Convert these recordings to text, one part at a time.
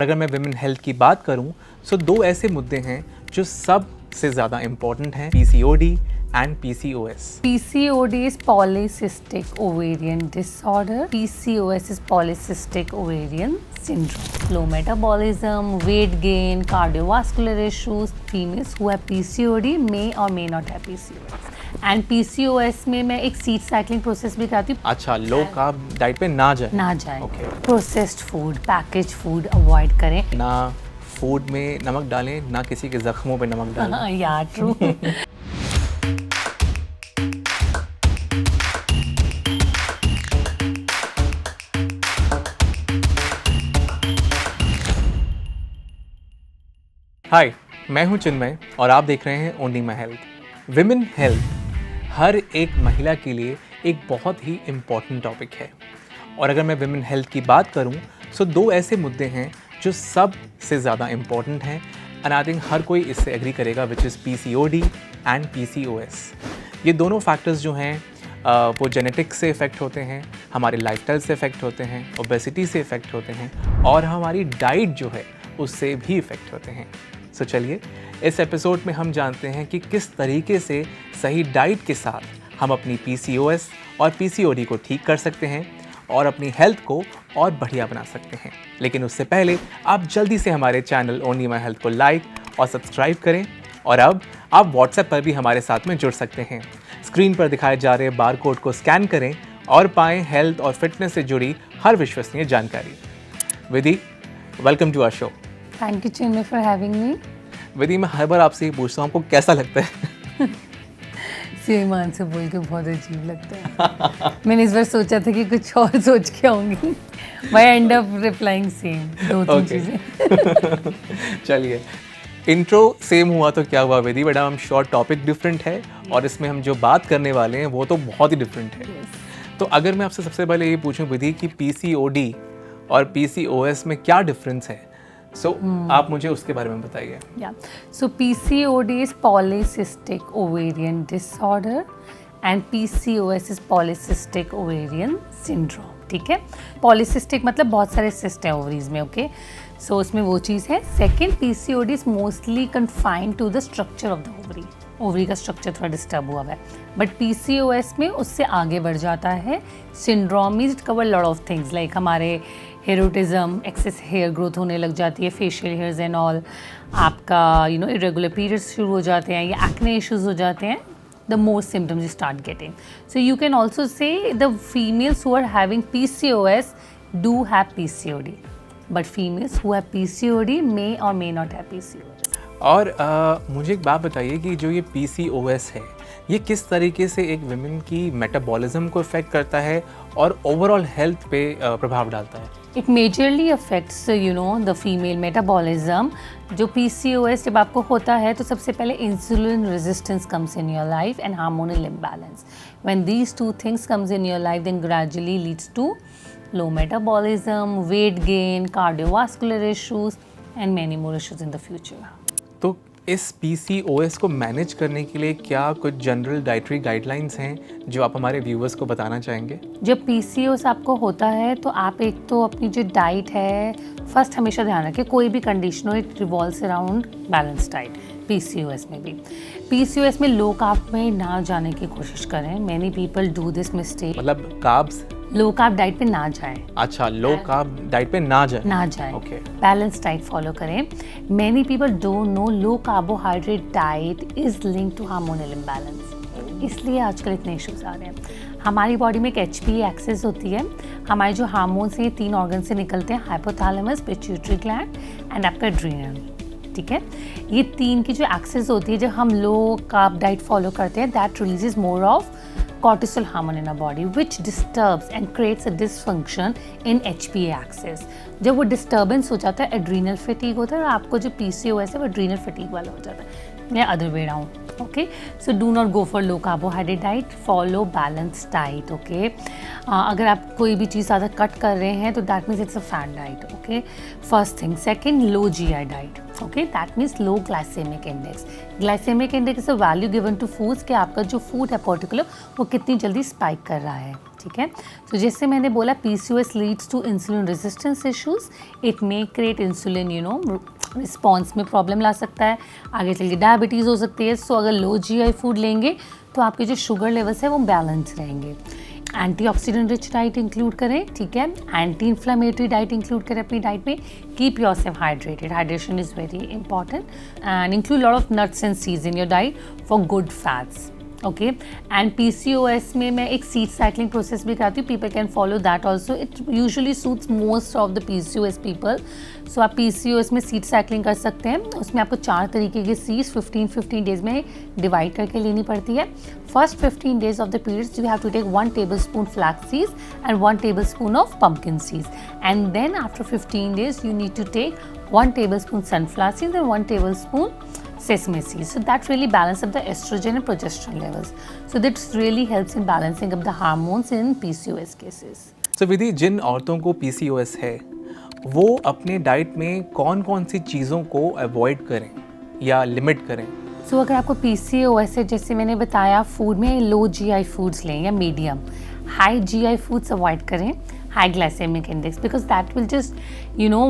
अगर मैं women health की बात करूं तो दो ऐसे मुद्दे हैं जो सबसे ज़्यादा इम्पोर्टेंट हैं, PCOD and PCOS. PCOD is polycystic ovarian disorder. PCOS is polycystic ovarian syndrome. Low metabolism, weight gain, cardiovascular issues. Females who have PCOD may or may not have PCOS. And PCOS में मैं एक seed cycling process भी कराती हूँ। अच्छा, low carb diet पे ना जाए। Okay. Processed food, package food avoid करें। ना फूड में नमक डालें, ना किसी के जख्मों पे नमक डालें। या ट्रू। हाय, मैं हूं चिन्मय और आप देख रहे हैं only my health. Women health हर एक महिला के लिए एक बहुत ही इम्पॉर्टेंट टॉपिक है। और अगर मैं विमेन हेल्थ की बात करूं तो दो ऐसे मुद्दे हैं जो सबसे ज़्यादा इम्पॉर्टेंट हैं एंड आई थिंक हर कोई इससे एग्री करेगा, which is PCOD and PCOS. ये दोनों फैक्टर्स जो हैं वो जेनेटिक्स से इफ़ेक्ट होते हैं, हमारे लाइफस्टाइल से इफ़ेक्ट होते हैं, ओबेसिटी से इफ़ेक्ट होते हैं और हमारी डाइट जो है उससे भी इफ़ेक्ट होते हैं। सो चलिए इस एपिसोड में हम जानते हैं कि किस तरीके से सही डाइट के साथ हम अपनी पीसीओएस और पीसीओडी को ठीक कर सकते हैं और अपनी हेल्थ को और बढ़िया बना सकते हैं। लेकिन उससे पहले आप जल्दी से हमारे चैनल ओनली माय हेल्थ को लाइक और सब्सक्राइब करें और अब आप व्हाट्सएप पर भी हमारे साथ में जुड़ सकते हैं। स्क्रीन पर दिखाए जा रहे बार कोड को स्कैन करें और पाएं हेल्थ और फिटनेस से जुड़ी हर विश्वसनीय जानकारी। Vidhi, welcome to our show. Thank you Chinmay for having me. Vidhi, मैं हर बार आपसे ये पूछता हूँ, आपको कैसा लगता है? सेम आंसर बोल के बहुत अजीब लगता है। मैंने इस बार सोचा था कि कुछ और सोच के आऊँगी, मैं एंड अप रिप्लाइंग सेम, दो तीन चीज़ें। चलिए, इंट्रो सेम हुआ तो क्या हुआ विधि, बट हम शॉर्ट टॉपिक डिफरेंट है और इसमें हम जो बात करने वाले हैं वो तो बहुत ही डिफरेंट है। तो अगर मैं आपसे सबसे पहले ये पूछूं विधि कि पीसीओडी और पीसीओएस में क्या डिफरेंस है, आप मुझे उसके बारे में बताइए। So PCOD is polycystic ovarian disorder and PCOS is polycystic ovarian syndrome. ठीक है, पॉलीसिस्टिक मतलब बहुत सारे सिस्ट हैं ओवरीज में। ओके, सो उसमें वो चीज़ है। Second, PCOD is mostly confined to the structure of the ovary. Ovary का स्ट्रक्चर थोड़ा डिस्टर्ब हुआ है। बट PCOS में उससे आगे बढ़ जाता है। Syndrome means it cover lot of things like हमारे हेरोटिज्म, एक्सेस हेयर ग्रोथ होने लग जाती है, फेशियल हेयर्स एंड ऑल, आपका इरेगुलर पीरियड्स शुरू हो जाते हैं या एक्ने इश्यूज हो जाते हैं। The more symptoms you start getting. So you can also say the females who are having PCOS do have PCOD, but females who have PCOD may or may not have PCOS. और मुझे एक बात बताइए कि जो ये PCOS है ये किस तरीके से एक विमेन की मेटाबॉलिज्म को इफेक्ट करता है और ओवरऑल हेल्थ पे प्रभाव डालता है? It majorly affects the female metabolism. जो PCOS जब आपको होता है तो सबसे पहले insulin resistance comes in your life and hormonal imbalance. When these two things comes in your life, then gradually leads to low metabolism, weight gain, cardiovascular issues and many more issues in the future. तो इस PCOS को manage करने के लिए क्या कुछ general dietary guidelines हैं जो आप हमारे व्यूवर्स को बताना चाहेंगे? जब PCOS आपको होता है तो आप एक तो अपनी जो डाइट है, फर्स्ट हमेशा ध्यान रखें कोई भी कंडीशन हो, it revolves around balance diet. PCOS में भी, PCOS में लो कार्ब में ना जाने की कोशिश करें। Many people do this mistake. मतलब कार्ब्स, लो कार्ब डाइट पे ना जाएं। अच्छा, लो कार्ब डाइट पे ना जाए। ओके, बैलेंस डाइट फॉलो करें। Many people don't know low carbohydrate diet is linked to hormonal imbalance, इसलिए आजकल इतने इश्यूज आ रहे हैं। हमारी बॉडी में एक HPA एक्सेस होती है। हमारे जो हार्मोन्स हैं ये 3 ऑर्गन से निकलते हैं, हाइपोथैलेमस, पिट्यूटरी ग्लैंड एंड आपका एड्रिनल। ठीक है, ये 3 की जो एक्सेस होती है, जब हम लो कार्ब डाइट फॉलो करते हैं, that releases more of cortisol hormone in our body which disturbs and creates a dysfunction in HPA axis. जब वो disturbance हो जाता है, adrenal fatigue होता है और आपको जो PCOS है वो adrenal fatigue वाला हो जाता है या other way around. Okay, so do not go for low carbohydrate diet, follow balanced diet. Okay, अगर आप कोई भी चीज़ ज़्यादा कट कर रहे हैं तो that means it's a fat diet. Okay, first thing. Second, low GI diet. Okay, that means low glycemic index. Glycemic index is a value given to foods कि आपका जो फूड है पर्टिकुलर वो कितनी जल्दी स्पाइक कर रहा है, ठीक है। तो जैसे मैंने बोला PCOS leads to insulin resistance issues, it may create insulin response में प्रॉब्लम ला सकता है, आगे चल के डायबिटीज़ हो सकती है। सो अगर लो GI फूड लेंगे तो आपके जो शुगर लेवल्स है वो बैलेंस रहेंगे। एंटीऑक्सीडेंट रिच डाइट इंक्लूड करें, ठीक है, एंटी इन्फ्लामेटरी डाइट इंक्लूड करें अपनी डाइट में। Keep yourself hydrated, hydration is very important, and include lot of nuts and seeds in your diet for good fats, okay. And PCOS में मैं एक seed cycling process भी कराती हूँ, people can follow that also, it usually suits most of the PCOS people. So आप PCOS में seed cycling कर सकते हैं, उसमें आपको 4 तरीके के सीड्स 15 डेज में डिवाइड करके लेनी पड़ती है। First 15 days of the periods you have to take 1 tablespoon flax seeds and 1 tablespoon of pumpkin seeds, and then after 15 days you need to take 1 tablespoon sunflower seeds and 1 tablespoon sesame seeds. So that really balances up the estrogen and progesterone levels. So that really helps in balancing up the hormones in PCOS cases. So विधि, जिन औरतों को PCOS है वो अपने diet में कौन कौन सी चीज़ों को अवॉइड करें या लिमिट करें? सो अगर आपको PCOS है, जैसे मैंने बताया, फूड में लो GI फूड्स लें या medium. High GI foods avoid करें, high glycaemic index, because that will just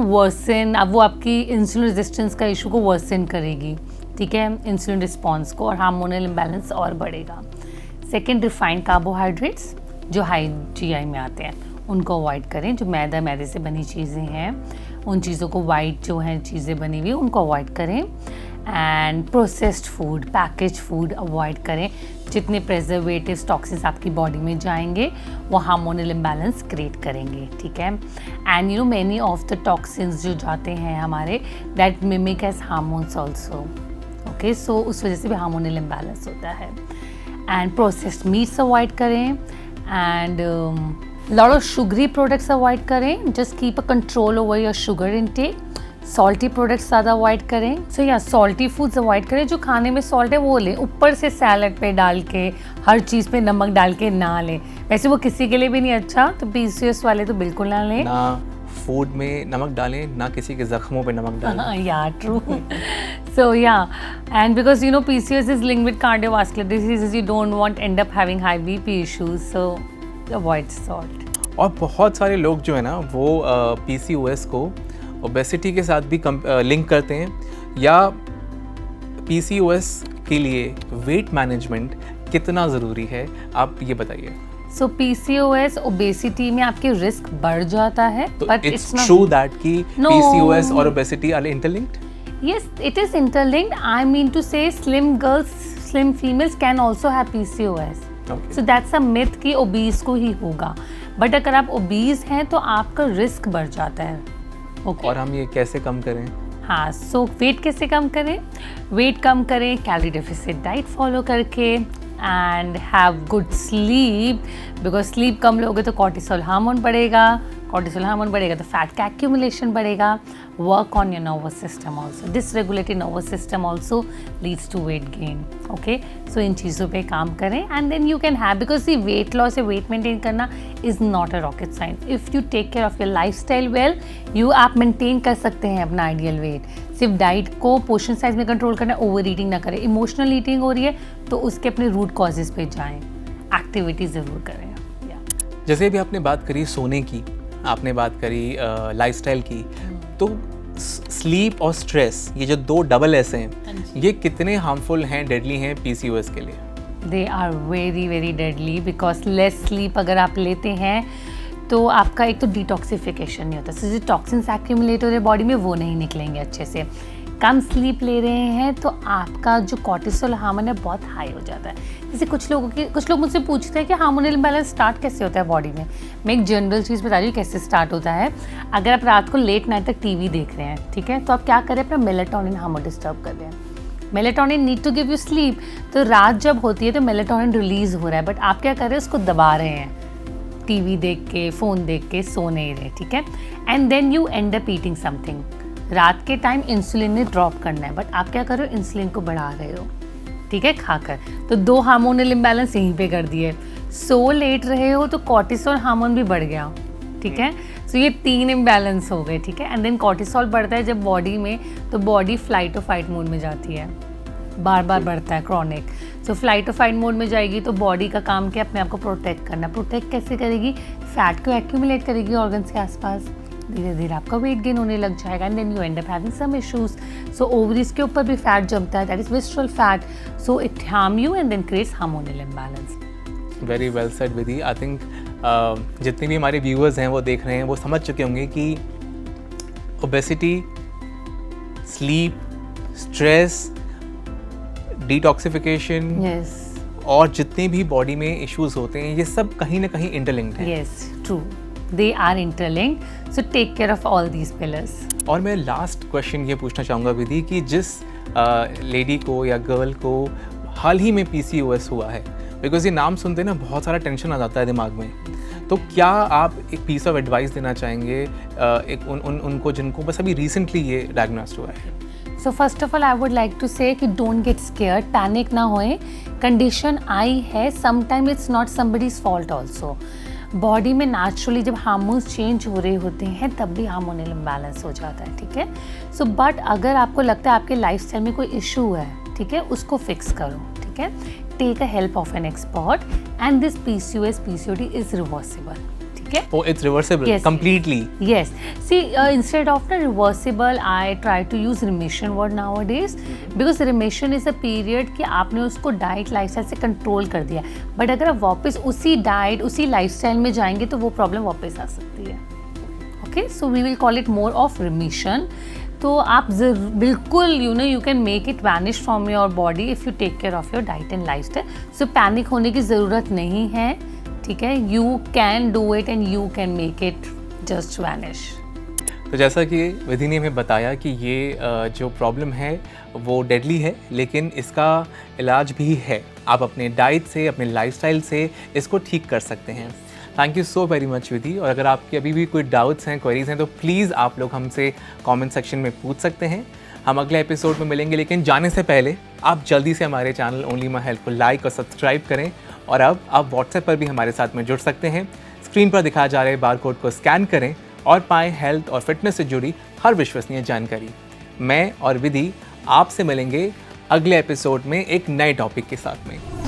worsen, अब वो आपकी इंसुलिन रेजिस्टेंस का इशू को वर्सन करेगी, ठीक है, इंसुलिन रिस्पॉन्स को, और हार्मोनल इम्बैलेंस और बढ़ेगा। सेकेंड, रिफाइंड कार्बोहाइड्रेट्स जो हाई GI में आते हैं उनको अवॉइड करें। जो मैदे से बनी चीज़ें हैं उन चीज़ों को, वाइट जो हैं चीज़ें बनी हुई उनको अवॉइड करें। And processed food, package food avoid करें। जितने प्रेजर्वेटिव्स, टॉक्सिन्स आपकी बॉडी में जाएंगे वो हार्मोनल इम्बैलेंस क्रिएट करेंगे, ठीक है। And many of the toxins जो जाते हैं हमारे, that mimic as hormones also, okay. So उस वजह से भी हार्मोनल इम्बैलेंस होता है। एंड प्रोसेस्ड मीट्स अवॉइड करें, and lot of sugary products avoid करें। Just keep a control over your sugar intake. Salty products ज़्यादा अवॉइड करें। सो या सॉल्टी फूड्स अवॉइड करें, जो खाने में सॉल्ट है वो लें, ऊपर से सैलड पे डाल के, हर चीज़ पे नमक डाल के ना लें। वैसे वो किसी के लिए भी नहीं अच्छा, तो PCOS वाले तो बिल्कुल ना लें। ना फूड में नमक डालें, ना किसी के जख्मों पे नमक डालें। या ट्रू। सो या, and because PCOS is linked with cardiovascular diseases, you don't want and up having high BP issues, so avoid salt. और बहुत सारे लोग जो है ना वो PCOS को ओबेसिटी के साथ भी लिंक करते हैं, या PCOS के लिए वेट मैनेजमेंट कितना ज़रूरी है, आप ये बताइए। सो PCOS ओबेसिटी में आपके रिस्क बढ़ जाता है, बट इट्स ट्रू दैट कि PCOS और obesity are interlinked? Yes, it is interlinked. I mean to say slim girls, slim females can also have PCOS. Okay. So that's a myth कि obese को ही होगा, but अगर आप obese हैं तो आपका रिस्क बढ़ जाता है, okay. और हम ये कैसे कम करें? हाँ, सो वेट कैसे कम करें? वेट कम करें कैलोरी डेफिसिट डाइट फॉलो करके, and have good sleep, because sleep कम लोगे तो कॉर्टिसोल हार्मोन बढ़ेगा, कॉर्टिसोल हार्मोन बढ़ेगा तो फैट का एक्यूमुलेशन बढ़ेगा। Work on your nervous system also, dysregulated nervous system also leads to weight gain, okay. So इन चीज़ों पे काम करें, and then you can have, because ये वेट लॉस या वेट मेंटेन करना is not a rocket science. If you take care of your lifestyle well, आप maintain कर सकते हैं अपना आइडियल वेट। सिर्फ डाइट को पोर्शन साइज में कंट्रोल करना, ओवर ईटिंग ना करें। इमोशनल ईटिंग हो रही है तो उसके अपने रूट कॉजेज़ पे जाएं, एक्टिविटी ज़रूर करें। जैसे अभी आपने बात करी सोने की, आपने बात करी लाइफस्टाइल की, तो स्लीप और स्ट्रेस, ये जो 2 डबल एस हैं, ये कितने हार्मफुल हैं, डेडली हैं PCOS के लिए? They are very very deadly, because less sleep अगर आप लेते हैं तो आपका एक तो डिटॉक्सिफिकेशन नहीं होता, जो टॉक्सिन्स एक्यूमुलेट हो रहे बॉडी में वो नहीं निकलेंगे अच्छे से। कम स्लीप ले रहे हैं तो आपका जो कॉर्टिसोल हार्मोन है बहुत हाई हो जाता है। जैसे कुछ लोग मुझसे पूछते हैं कि हार्मोनल इम्बैलेंस स्टार्ट कैसे होता है बॉडी में। मैं एक जनरल चीज़ बता रही हूँ कैसे स्टार्ट होता है। अगर आप रात को लेट नाइट तक TV देख रहे हैं, ठीक है, तो आप क्या करें, अपना मेलेटोनिन हार्मोन डिस्टर्ब कर रहे हैं। Melatonin need to give you sleep, तो रात जब होती है तो मेलेटोनिन रिलीज हो रहा है, बट आप क्या कर रहे हैं, उसको दबा रहे हैं, TV देख के, फ़ोन देख के सो नहीं रहे, ठीक है। And then you end up eating something. रात के टाइम इंसुलिन ने ड्रॉप करना है, बट आप क्या कर रहे हो, इंसुलिन को बढ़ा रहे हो, ठीक है, खाकर। तो 2 हार्मोनल इम्बैलेंस यहीं पे कर दिए। सो लेट रहे हो तो कॉर्टिसोल हार्मोन भी बढ़ गया, ठीक है। सो ये 3 इम्बैलेंस हो गए, ठीक है। एंड देन कॉर्टिसोल बढ़ता है जब बॉडी में, तो बॉडी फ्लाइट और फाइट मोड में जाती है, बार बार बढ़ता है क्रॉनिक। सो फ्लाइट और फाइट मोड में जाएगी तो बॉडी का काम क्या, अपने आप को प्रोटेक्ट करना। प्रोटेक्ट कैसे करेगी, फैट को एक्यूमुलेट करेगी ऑर्गन्स के आसपास, धीरे धीरे आपका वेट गेन होने लग जाएगा and then you end up having some issues. So ovaries के ऊपर भी फैट जमता है, that is visceral fat, so it harm you and then creates hormonal imbalance. Very well said Vidhi. I think जितने भी हमारे व्यूअर्स हैं वो देख रहे हैं, वो समझ चुके होंगे कि ओबेसिटी, स्लीप, स्ट्रेस, डिटॉक्सिफिकेशन और जितने भी बॉडी में इश्यूज होते हैं, ये सब कहीं ना कहीं इंटरलिंक्ड हैं। Yes, true, they are interlinked, so take care of all these pillars. और मैं लास्ट क्वेश्चन ये पूछना चाहूँगा विधि कि जिस लेडी को या गर्ल को हाल ही में PCOS हुआ है, बिकॉज ये नाम सुनते ना बहुत सारा टेंशन आ जाता है दिमाग में, तो क्या आप एक पीस ऑफ एडवाइस देना चाहेंगे उनको जिनको बस अभी रिसेंटली ये डायग्नोस्ड हुआ है? So first of all I would like to say कि डोंट गेट स्केयर्ड, पैनिक ना होए। कंडीशन आई है, sometime it's not somebody's fault also. Body में नेचुरली जब हार्मोन्स चेंज हो रहे होते हैं तब भी हार्मोनल इम्बैलेंस हो जाता है, ठीक है। सो बट अगर आपको लगता है आपके लाइफस्टाइल में कोई इशू है, ठीक है, उसको फिक्स करो, ठीक है। Take a help of an expert and this PCOS PCOD is reversible, ठीक है। Oh, it's reversible completely. Yes. See, instead of the reversible, I try to use remission word nowadays because remission is a period कि आपने उसको diet lifestyle से control कर दिया, but अगर आप वापस उसी डाइट उसी लाइफस्टाइल में जाएंगे तो वो प्रॉब्लम वापस आ सकती है। Okay, so we will call it more of remission. तो आप बिल्कुल you can make it vanish from your body if you take care of your diet and lifestyle. So panic होने की ज़रूरत नहीं है, ठीक है। You can do it and you can make it just vanish. तो जैसा कि विधि ने हमें बताया कि ये जो प्रॉब्लम है वो डेडली है, लेकिन इसका इलाज भी है। आप अपने डाइट से, अपने लाइफस्टाइल से इसको ठीक कर सकते हैं। Thank you so very much Vidhi. और अगर आपके अभी भी कोई डाउट्स हैं, क्वेरीज हैं, तो प्लीज़ आप लोग हमसे कमेंट सेक्शन में पूछ सकते हैं। हम अगले एपिसोड में मिलेंगे, लेकिन जाने से पहले आप जल्दी से हमारे चैनल ओनली माय हेल्थ को लाइक और सब्सक्राइब करें। और अब आप व्हाट्सएप पर भी हमारे साथ में जुड़ सकते हैं। स्क्रीन पर दिखाए जा रहे बारकोड को स्कैन करें और पाएं हेल्थ और फिटनेस से जुड़ी हर विश्वसनीय जानकारी। मैं और विधि आपसे मिलेंगे अगले एपिसोड में एक नए टॉपिक के साथ में।